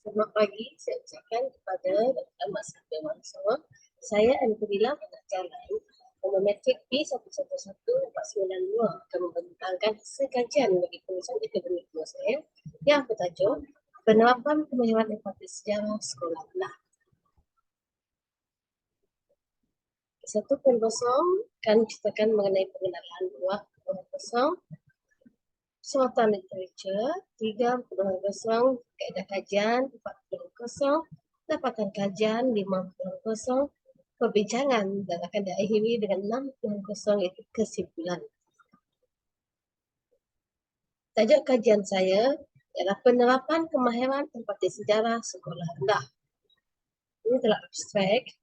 Selamat pagi, saya ucapkan kepada Dr. Dewan semua. Saya Alhamdulillah pengajaran Ekonometrik B111-492 akan membentangkan hasil kajian bagi pengurusan akademik dua saya yang bertajuk Penerapan Kemahiran Empati Sejarah Sekolah Rendah. 1.0 akan ceritakan mengenai pengenalan 2.0 Sorotan literature, 3.0 kaedah kajian, 4.0 dapatan kajian, 5.0 perbincangan dan akan diakhiri dengan 6.0 iaitu kesimpulan. Tajuk kajian saya ialah penerapan kemahiran empati sejarah sekolah rendah. Ini telah abstrak.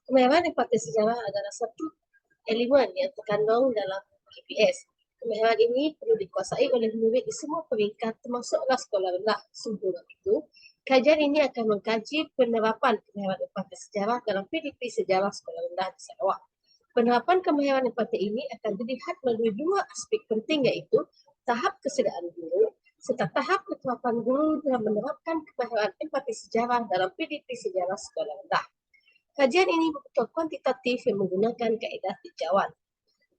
Kemahiran empati sejarah adalah satu elemen yang terkandung dalam KPS. Kemahiran ini perlu dikuasai oleh murid di semua peringkat termasuklah sekolah rendah. Sebelum itu, kajian ini akan mengkaji penerapan kemahiran empati sejarah dalam PDP sejarah sekolah rendah di Sarawak. Penerapan kemahiran empati ini akan dilihat melalui dua aspek penting iaitu tahap kesediaan guru serta tahap keterapan guru dalam menerapkan kemahiran empati sejarah dalam PDP sejarah sekolah rendah. Kajian ini betul kuantitatif yang menggunakan kaedah tinjauan.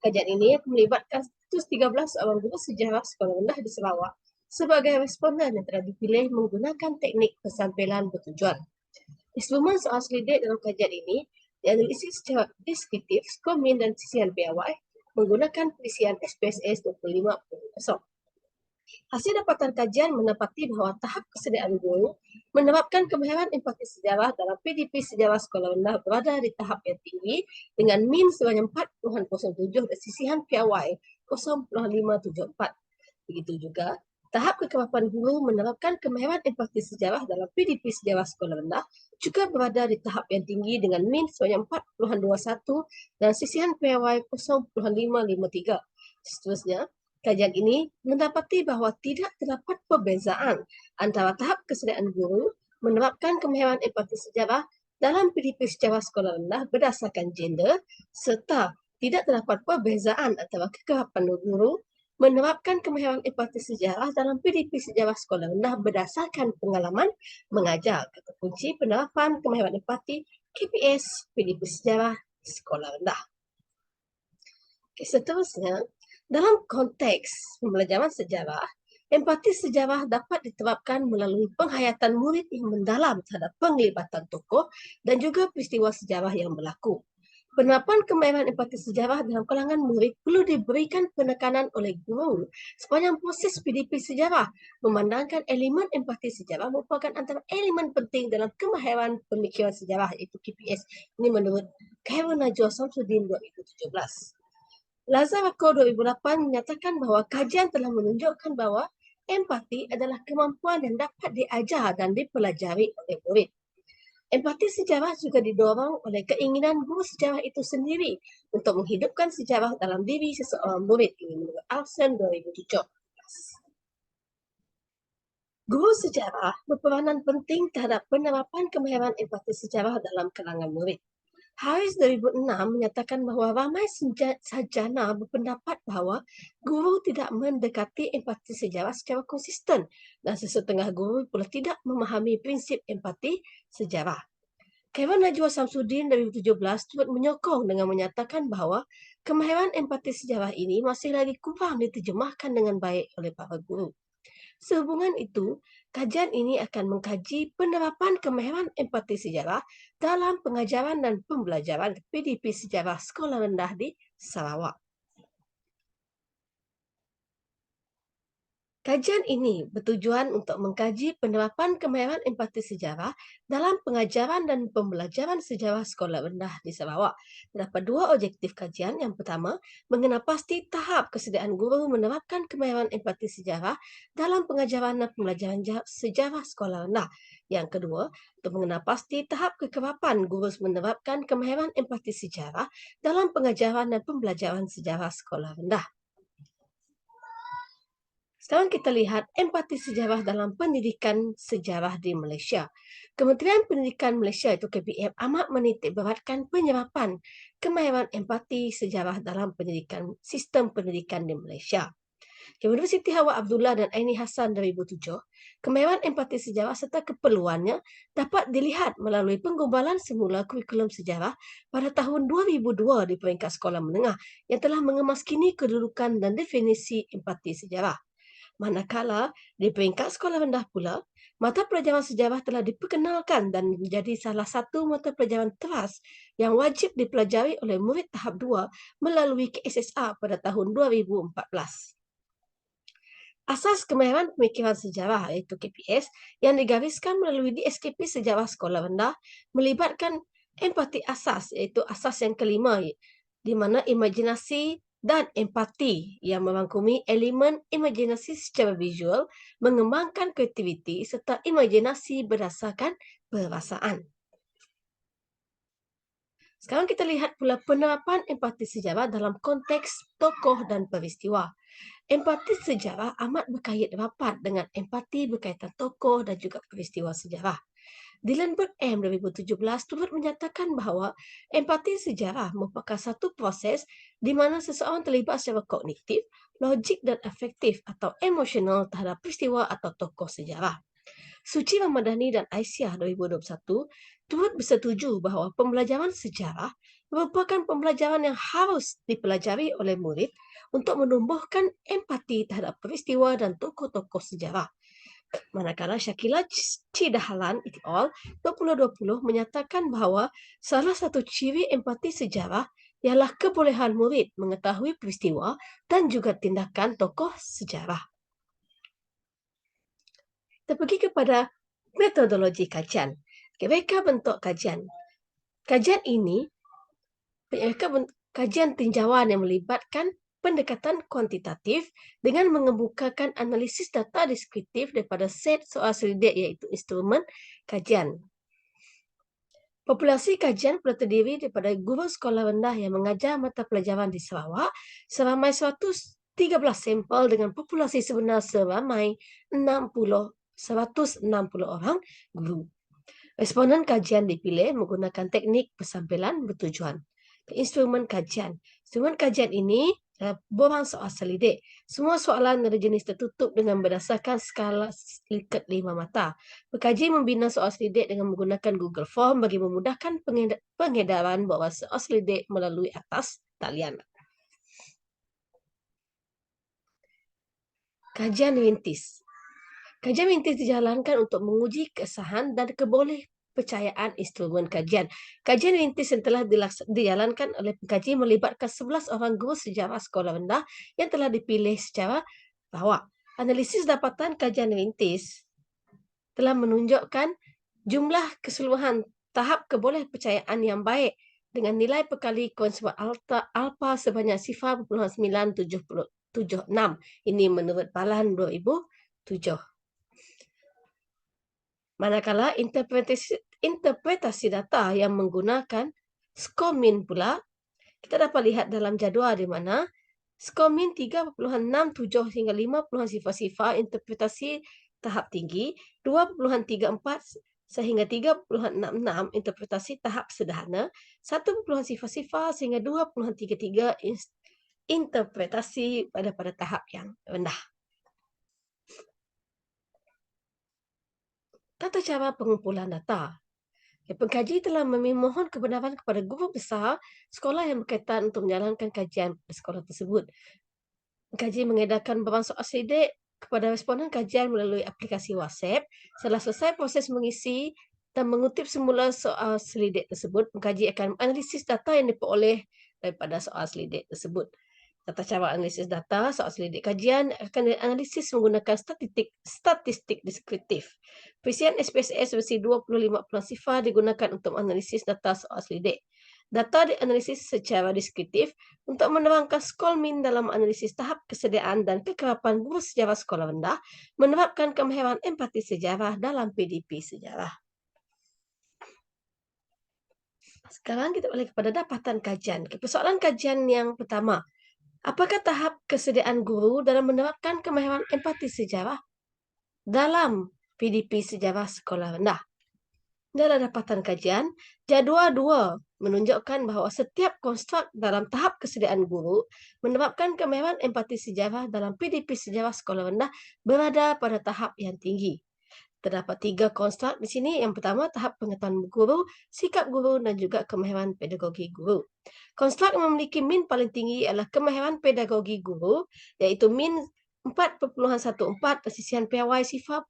Kajian ini akan melibatkan 113 orang guru sejarah sekolah rendah di Sarawak sebagai responden yang telah dipilih menggunakan teknik pensampilan bertujuan. Instrumen soal selidik dalam kajian ini dianalisis secara deskriptif, skor min dan sisihan PAY menggunakan pelisian SPSS 25.0. Hasil dapatan kajian mendapati bahawa tahap kesediaan guru menerapkan kemahiran empati sejarah dalam PDP sejarah sekolah rendah berada di tahap yang tinggi dengan min sebanyak 4.07 dan sisihan PAY 0.574. Begitu juga, tahap kekerapan guru menerapkan kemahiran empati sejarah dalam PDP sejarah sekolah rendah juga berada di tahap yang tinggi dengan min sebanyak 4.21 dan sisihan PAY 0.553. Seterusnya, kajian ini mendapati bahawa tidak terdapat perbezaan antara tahap kesediaan guru menerapkan kemahiran empati sejarah dalam PDP sejarah sekolah rendah berdasarkan gender serta tidak terdapat perbezaan antara kekerapan guru menerapkan kemahiran empati sejarah dalam PDP sejarah sekolah rendah berdasarkan pengalaman mengajar. Kata kunci penerapan kemahiran empati KPS PDP sejarah sekolah rendah. Seterusnya, dalam konteks pembelajaran sejarah, empati sejarah dapat diterapkan melalui penghayatan murid yang mendalam terhadap penglibatan tokoh dan juga peristiwa sejarah yang berlaku. Penerapan kemahiran empati sejarah dalam kalangan murid perlu diberikan penekanan oleh guru sepanjang proses PDP sejarah, memandangkan elemen empati sejarah merupakan antara elemen penting dalam kemahiran pemikiran sejarah iaitu KPS. Ini menurut Khairul Najwa Samsudin 2017. Lazarako 2008 menyatakan bahawa kajian telah menunjukkan bahawa empati adalah kemampuan yang dapat diajar dan dipelajari oleh murid. Empati sejarah juga didorong oleh keinginan guru sejarah itu sendiri untuk menghidupkan sejarah dalam diri seseorang murid. Ini menurut Alsen 2017. Guru sejarah berperanan penting terhadap penerapan kemahiran empati sejarah dalam kalangan murid. Haris 2006 menyatakan bahawa ramai sarjana berpendapat bahawa guru tidak mendekati empati sejarah secara konsisten dan sesetengah guru pula tidak memahami prinsip empati sejarah. Khairul Najwa Samsudin 2017 turut menyokong dengan menyatakan bahawa kemahiran empati sejarah ini masih lagi kurang diterjemahkan dengan baik oleh para guru. Sehubungan itu, kajian ini akan mengkaji penerapan kemahiran empati sejarah dalam pengajaran dan pembelajaran PDP sejarah sekolah rendah di Sarawak. Kajian ini bertujuan untuk mengkaji penerapan kemahiran empati sejarah dalam pengajaran dan pembelajaran sejarah sekolah rendah di Sarawak. Terdapat dua objektif kajian. Yang pertama, mengenal pasti tahap kesediaan guru menerapkan kemahiran empati sejarah dalam pengajaran dan pembelajaran sejarah sekolah rendah. Yang kedua, untuk mengenal pasti tahap kekerapan guru menerapkan kemahiran empati sejarah dalam pengajaran dan pembelajaran sejarah sekolah rendah. Sekarang kita lihat empati sejarah dalam pendidikan sejarah di Malaysia. Kementerian Pendidikan Malaysia itu KPM amat menitikberatkan penyerapan kemahiran empati sejarah dalam pendidikan sistem pendidikan di Malaysia. Menurut Siti Hawa Abdullah dan Aini Hassan 2007, kemewahan empati sejarah serta keperluannya dapat dilihat melalui penggubalan semula kurikulum sejarah pada tahun 2002 di peringkat sekolah menengah yang telah mengemaskini kedudukan dan definisi empati sejarah. Manakala di peringkat sekolah rendah pula, mata pelajaran sejarah telah diperkenalkan dan menjadi salah satu mata pelajaran teras yang wajib dipelajari oleh murid tahap 2 melalui KSSR pada tahun 2014. Asas Kemahiran Pemikiran Sejarah iaitu KPS yang digariskan melalui DSKP Sejarah Sekolah Rendah melibatkan empati asas iaitu asas yang kelima di mana imajinasi dan empati yang merangkumi elemen imajinasi secara visual, mengembangkan kreativiti serta imajinasi berdasarkan perasaan. Sekarang kita lihat pula penerapan empati sejarah dalam konteks tokoh dan peristiwa. Empati sejarah amat berkait rapat dengan empati berkaitan tokoh dan juga peristiwa sejarah. Dillenburg M 2017 turut menyatakan bahawa empati sejarah merupakan satu proses di mana seseorang terlibat secara kognitif, logik dan afektif atau emosional terhadap peristiwa atau tokoh sejarah. Suci Ramadhani dan Aisyah 2021 turut bersetuju bahawa pembelajaran sejarah merupakan pembelajaran yang harus dipelajari oleh murid untuk menumbuhkan empati terhadap peristiwa dan tokoh-tokoh sejarah. Manakala Syakila Cidahalan et al. 2020 menyatakan bahawa salah satu ciri empati sejarah ialah kebolehan murid mengetahui peristiwa dan juga tindakan tokoh sejarah. Kita pergi kepada metodologi kajian. Reka bentuk kajian. Kajian ini kajian tinjauan yang melibatkan pendekatan kuantitatif dengan mengemukakan analisis data deskriptif daripada set soal selidik iaitu instrumen kajian. Populasi kajian pula terdiri daripada guru sekolah rendah yang mengajar mata pelajaran di Sarawak seramai 113 sampel dengan populasi sebenar seramai 160 orang guru. Responden kajian dipilih menggunakan teknik persampilan bertujuan. Instrumen kajian. Instrumen kajian ini borang soal selidik. Semua soalan dari jenis tertutup dengan berdasarkan skala Likert 5 mata. Pekaji membina soal selidik dengan menggunakan Google Form bagi memudahkan pengedaran bawah soal selidik melalui atas talian. Kajian rintis. Kajian rintis dijalankan untuk menguji kesahan dan kebolehpercayaan instrumen kajian. Kajian rintis yang telah dijalankan oleh pengkaji melibatkan 11 orang guru sejarah sekolah rendah yang telah dipilih secara lawak. Analisis dapatan kajian rintis telah menunjukkan jumlah keseluruhan tahap kebolehpercayaan yang baik dengan nilai perkali konsumsi alpha sebanyak 0.976. Ini menurut Balan 2007. Manakala interpretasi data yang menggunakan skor min pula, kita dapat lihat dalam jadual di mana skor min 3.67 hingga 5 sifar-sifar interpretasi tahap tinggi, 2.34 sehingga 3.66 interpretasi tahap sederhana, 1 sifar-sifar sehingga 2.33 interpretasi pada tahap yang rendah. Tata cara pengumpulan data. Pengkaji telah memohon kebenaran kepada guru besar sekolah yang berkaitan untuk menjalankan kajian sekolah tersebut. Pengkaji mengedarkan beberapa soal selidik kepada responden kajian melalui aplikasi WhatsApp. Setelah selesai proses mengisi dan mengutip semula soal selidik tersebut, pengkaji akan menganalisis data yang diperoleh daripada soal selidik tersebut. Tata cara analisis data soal selidik kajian akan dianalisis menggunakan statistik deskriptif. Perisian SPSS versi 25 sifar digunakan untuk menganalisis data soal selidik. Data dianalisis secara deskriptif untuk menerangkan skor min dalam analisis tahap kesediaan dan kekerapan guru sejarah sekolah rendah menerapkan kemahiran empati sejarah dalam PDP sejarah. Sekarang kita balik kepada dapatan kajian. Persoalan kajian yang pertama. Apakah tahap kesediaan guru dalam menerapkan kemahiran empati sejarah dalam PDP sejarah sekolah rendah? Dalam dapatan kajian, jadual 2 menunjukkan bahawa setiap konstruk dalam tahap kesediaan guru menyebabkan kemahiran empati sejarah dalam PDP sejarah sekolah rendah berada pada tahap yang tinggi. Terdapat 3 konstruk di sini. Yang pertama, tahap pengetahuan guru, sikap guru dan juga kemahiran pedagogi guru. Konstruk yang memiliki min paling tinggi adalah kemahiran pedagogi guru, iaitu min 4.14 dan sisian PAY 0.634.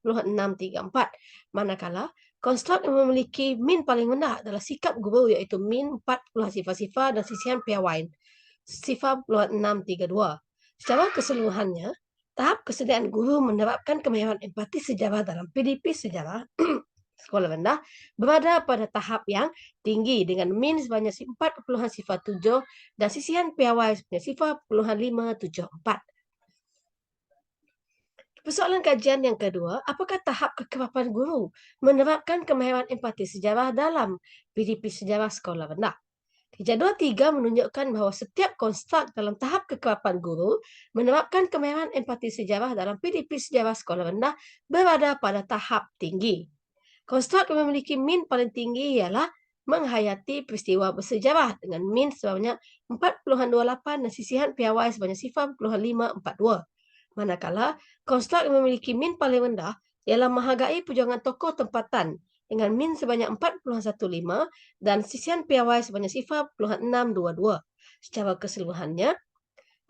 Manakala, konstruk yang memiliki min paling rendah adalah sikap guru, iaitu min 4.00 dan sisian PAY 0.632. Secara keseluruhannya, tahap kesediaan guru menerapkan kemahiran empati sejarah dalam PDP sejarah sekolah rendah berada pada tahap yang tinggi dengan min sebanyak 4.07 dan sisian PAY sebanyak 0.574. Persoalan kajian yang kedua, apakah tahap kekerapan guru menerapkan kemahiran empati sejarah dalam PDP sejarah sekolah rendah? Jadual 3 menunjukkan bahawa setiap konstruk dalam tahap kekerapan guru menerapkan kemahiran empati sejarah dalam PDP sejarah sekolah rendah berada pada tahap tinggi. Konstruk yang memiliki min paling tinggi ialah menghayati peristiwa bersejarah dengan min sebanyak 4.28 dan sisihan PAY sebanyak 0.542. Manakala, konstruk yang memiliki min paling rendah ialah menghargai perjuangan tokoh tempatan dengan min sebanyak 4.15 dan sisian PAY sebanyak 0.622. Secara keseluruhannya,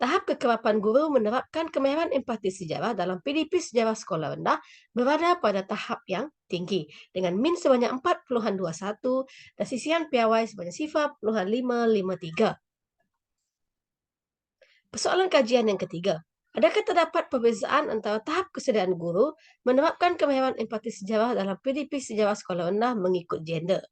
tahap kekerapan guru menerapkan kemahiran empati sejarah dalam PDP sejarah sekolah rendah berada pada tahap yang tinggi dengan min sebanyak 4.21 dan sisian PAY sebanyak 0.553. Persoalan kajian yang ketiga. Adakah terdapat perbezaan antara tahap kesediaan guru menerapkan kemahiran empati sejarah dalam PDP sejarah sekolah rendah mengikut gender?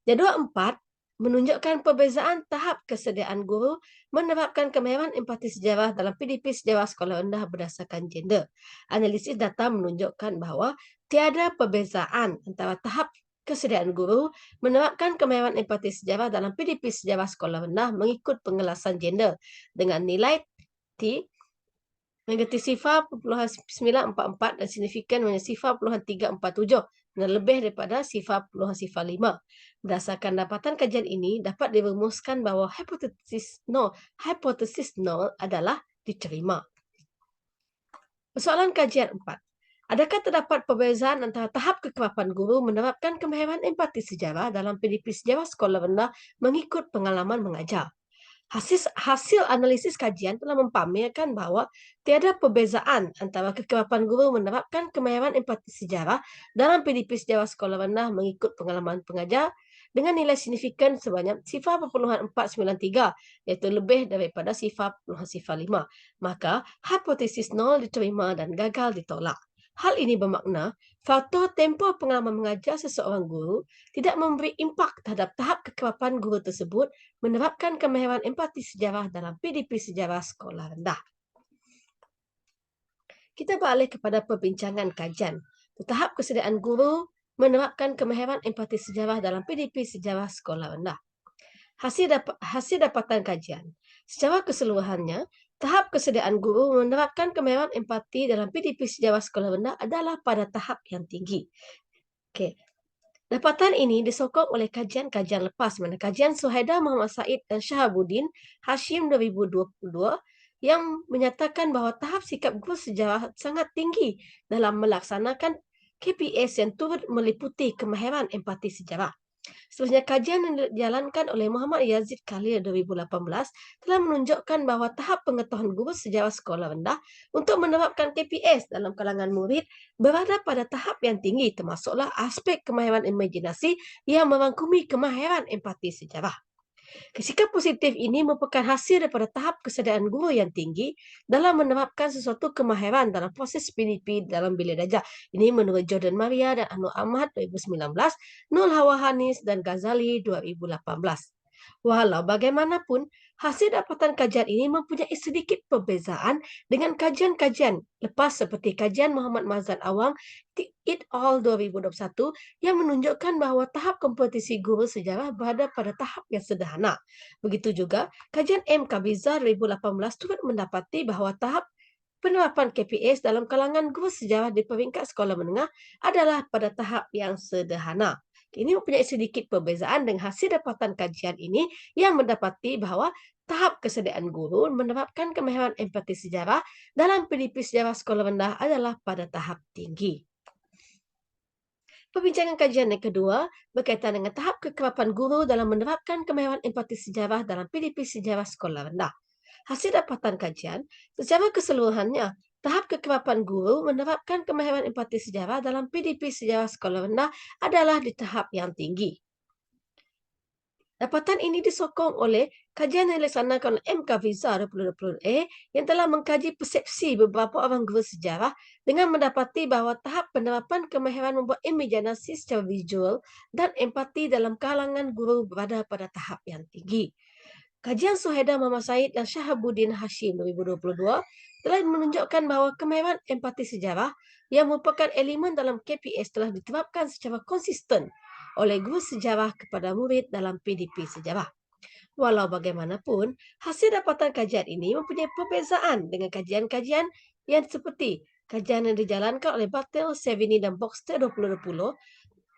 Jadual 4 menunjukkan perbezaan tahap kesediaan guru menerapkan kemahiran empati sejarah dalam PDP sejarah sekolah rendah berdasarkan gender. Analisis data menunjukkan bahawa tiada perbezaan antara tahap kesediaan guru menerapkan kemahiran empati sejarah dalam PDP sejarah sekolah rendah mengikut pengelasan gender dengan nilai T negatif 0.944 dan signifikan hanya 0.347 dan lebih daripada 0.05. Berdasarkan dapatan kajian ini, dapat dirumuskan bahawa hipotesis nol adalah diterima. Persoalan kajian 4. Adakah terdapat perbezaan antara tahap kekerapan guru menerapkan kemahiran empati sejarah dalam PDP sejarah sekolah rendah mengikut pengalaman mengajar? Hasil analisis kajian telah mempamerkan bahawa tiada perbezaan antara kekerapan guru menerapkan kemahiran empati sejarah dalam PDP sejarah sekolah rendah mengikut pengalaman pengajar dengan nilai signifikan sebanyak 0.493 iaitu lebih daripada 0.05. Maka hipotesis nol diterima dan gagal ditolak. Hal ini bermakna faktor tempoh pengalaman mengajar seseorang guru tidak memberi impak terhadap tahap kekerapan guru tersebut menerapkan kemahiran empati sejarah dalam PDP sejarah sekolah rendah. Kita beralih kepada perbincangan kajian. Tahap kesediaan guru menerapkan kemahiran empati sejarah dalam PDP sejarah sekolah rendah. Hasil dapatan kajian. Secara keseluruhannya, tahap kesediaan guru menerapkan kemahiran empati dalam PDP sejarah sekolah rendah adalah pada tahap yang tinggi. Okey. Dapatan ini disokong oleh kajian-kajian lepas, mana kajian Suhaida Muhammad Said dan Shahabuddin Hashim 2022 yang menyatakan bahawa tahap sikap guru sejarah sangat tinggi dalam melaksanakan KPS yang turut meliputi kemahiran empati sejarah. Seterusnya, kajian yang dijalankan oleh Muhammad Yazid Khalil 2018 telah menunjukkan bahawa tahap pengetahuan guru sejarah sekolah rendah untuk menerapkan KPS dalam kalangan murid berada pada tahap yang tinggi, termasuklah aspek kemahiran imajinasi yang merangkumi kemahiran empati sejarah. Sikap positif ini merupakan hasil daripada tahap kesediaan guru yang tinggi dalam menerapkan sesuatu kemahiran dalam proses PDP dalam bilik darjah. Ini menurut Jordan Maria dan Anwar Ahmad 2019, Nur Hawa Hanis dan Ghazali 2018. Walau bagaimanapun, hasil dapatan kajian ini mempunyai sedikit perbezaan dengan kajian-kajian lepas seperti kajian Muhammad Mazhar Awang et al. 2021 yang menunjukkan bahawa tahap kompetisi guru sejarah berada pada tahap yang sederhana. Begitu juga, kajian M. Kabiza 2018 turut mendapati bahawa tahap penerapan KPS dalam kalangan guru sejarah di peringkat sekolah menengah adalah pada tahap yang sederhana. Ini mempunyai sedikit perbezaan dengan hasil dapatan kajian ini yang mendapati bahwa tahap kesediaan guru menerapkan kemahiran empati sejarah dalam PDP sejarah sekolah rendah adalah pada tahap tinggi. Perbincangan kajian yang kedua berkaitan dengan tahap kekerapan guru dalam menerapkan kemahiran empati sejarah dalam PDP sejarah sekolah rendah. Hasil dapatan kajian, secara keseluruhannya, tahap kekerapan guru menerapkan kemahiran empati sejarah dalam PDP sejarah sekolah rendah adalah di tahap yang tinggi. Dapatan ini disokong oleh kajian yang dilaksanakan oleh MK Visa 2020A yang telah mengkaji persepsi beberapa orang guru sejarah dengan mendapati bahawa tahap penerapan kemahiran membuat imajinasi secara visual dan empati dalam kalangan guru berada pada tahap yang tinggi. Kajian Suhaida Muhammad Said dan Syahabuddin Hashim 2022 telah menunjukkan bahawa kemahiran empati sejarah yang merupakan elemen dalam KPS telah diterapkan secara konsisten oleh guru sejarah kepada murid dalam PDP sejarah. Walau bagaimanapun, hasil dapatan kajian ini mempunyai perbezaan dengan kajian-kajian yang seperti kajian yang dijalankan oleh Bartel, Savini dan Boxster 2020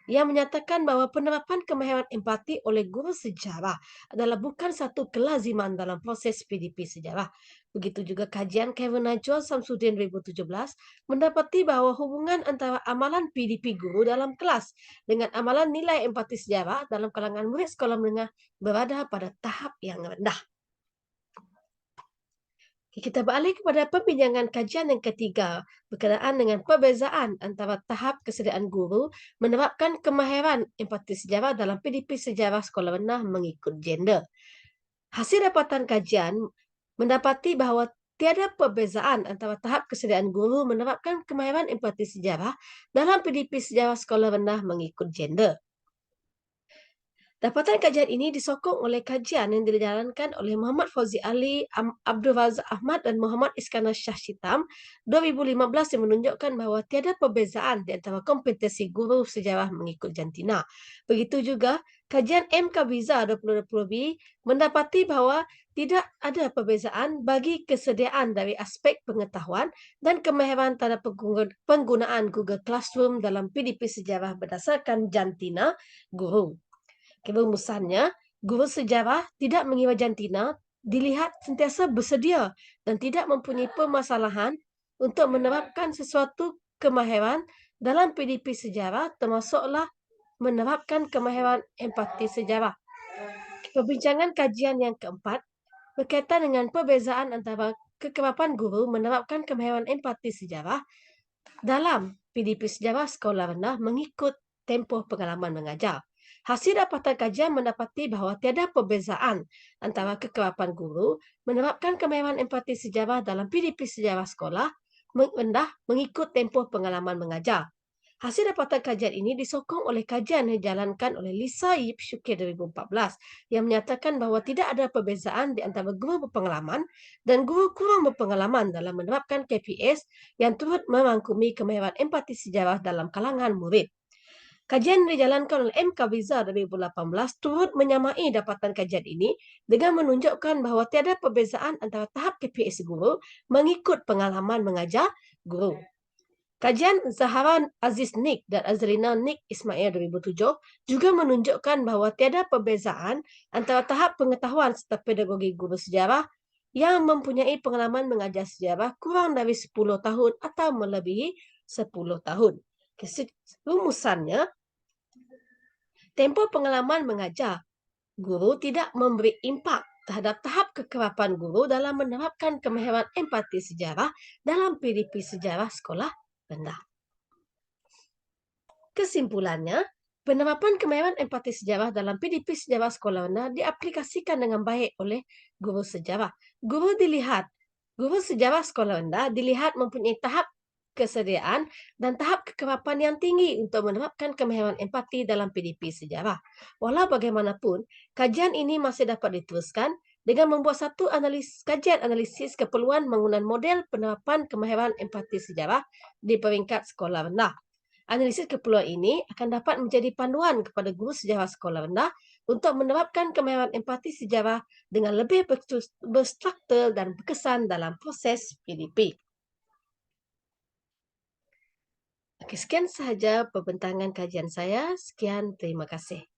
yang menyatakan bahawa penerapan kemahiran empati oleh guru sejarah adalah bukan satu kelaziman dalam proses PDP sejarah. Begitu juga kajian Kevin Najwa Samsudin 2017 mendapati bahawa hubungan antara amalan PDP guru dalam kelas dengan amalan nilai empati sejarah dalam kalangan murid sekolah menengah berada pada tahap yang rendah. Kita balik kepada perbincangan kajian yang ketiga berkenaan dengan perbezaan antara tahap kesediaan guru menerapkan kemahiran empati sejarah dalam PDP sejarah sekolah rendah mengikut gender. Hasil dapatan kajian mendapati bahawa tiada perbezaan antara tahap kesediaan guru menerapkan kemahiran empati sejarah dalam PDP sejarah sekolah rendah mengikut gender. Dapatan kajian ini disokong oleh kajian yang dijalankan oleh Muhammad Fauzi Ali, Abdul Razak Ahmad dan Muhammad Iskandar Shah Shitam 2015 yang menunjukkan bahawa tiada perbezaan di antara kompetensi guru sejarah mengikut jantina. Begitu juga kajian MK Visa 2020B mendapati bahawa tidak ada perbezaan bagi kesediaan dari aspek pengetahuan dan kemahiran terhadap penggunaan Google Classroom dalam PDP sejarah berdasarkan jantina guru. Kerumusannya, guru sejarah tidak mengira jantina dilihat sentiasa bersedia dan tidak mempunyai permasalahan untuk menerapkan sesuatu kemahiran dalam PDP sejarah termasuklah menerapkan kemahiran empati sejarah. Perbincangan kajian yang keempat berkaitan dengan perbezaan antara kekerapan guru menerapkan kemahiran empati sejarah dalam PDP sejarah sekolah rendah mengikut tempoh pengalaman mengajar. Hasil dapatan kajian mendapati bahawa tiada perbezaan antara kekerapan guru menerapkan kemahiran empati sejarah dalam PDP sejarah sekolah rendah mengikut tempoh pengalaman mengajar. Hasil dapatan kajian ini disokong oleh kajian yang dijalankan oleh Lisa Yip Shukir 2014 yang menyatakan bahawa tidak ada perbezaan di antara guru berpengalaman dan guru kurang berpengalaman dalam menerapkan KPS yang turut merangkumi kemahiran empati sejarah dalam kalangan murid. Kajian yang dijalankan oleh MK Visa 2018 turut menyamai dapatan kajian ini dengan menunjukkan bahawa tiada perbezaan antara tahap KPS guru mengikut pengalaman mengajar guru. Kajian Zahara Aziz Nik dan Azrina Nik Ismail 2007 juga menunjukkan bahawa tiada perbezaan antara tahap pengetahuan serta pedagogi guru sejarah yang mempunyai pengalaman mengajar sejarah kurang dari 10 tahun atau melebihi 10 tahun. Rumusannya, tempoh pengalaman mengajar guru tidak memberi impak terhadap tahap kekerapan guru dalam menerapkan kemahiran empati sejarah dalam PDP sejarah sekolah rendah. Kesimpulannya, penerapan kemahiran empati sejarah dalam PDP sejarah sekolah rendah diaplikasikan dengan baik oleh guru sejarah. Guru sejarah sekolah rendah dilihat mempunyai tahap kesediaan dan tahap kekerapan yang tinggi untuk menerapkan kemahiran empati dalam PDP sejarah. Walau bagaimanapun, kajian ini masih dapat diteruskan dengan membuat satu kajian analisis keperluan penggunaan model penerapan kemahiran empati sejarah di peringkat sekolah rendah. Analisis keperluan ini akan dapat menjadi panduan kepada guru sejarah sekolah rendah untuk menerapkan kemahiran empati sejarah dengan lebih berstruktur dan berkesan dalam proses PDP. Oke, sekian saja pembentangan kajian saya. Sekian, terima kasih.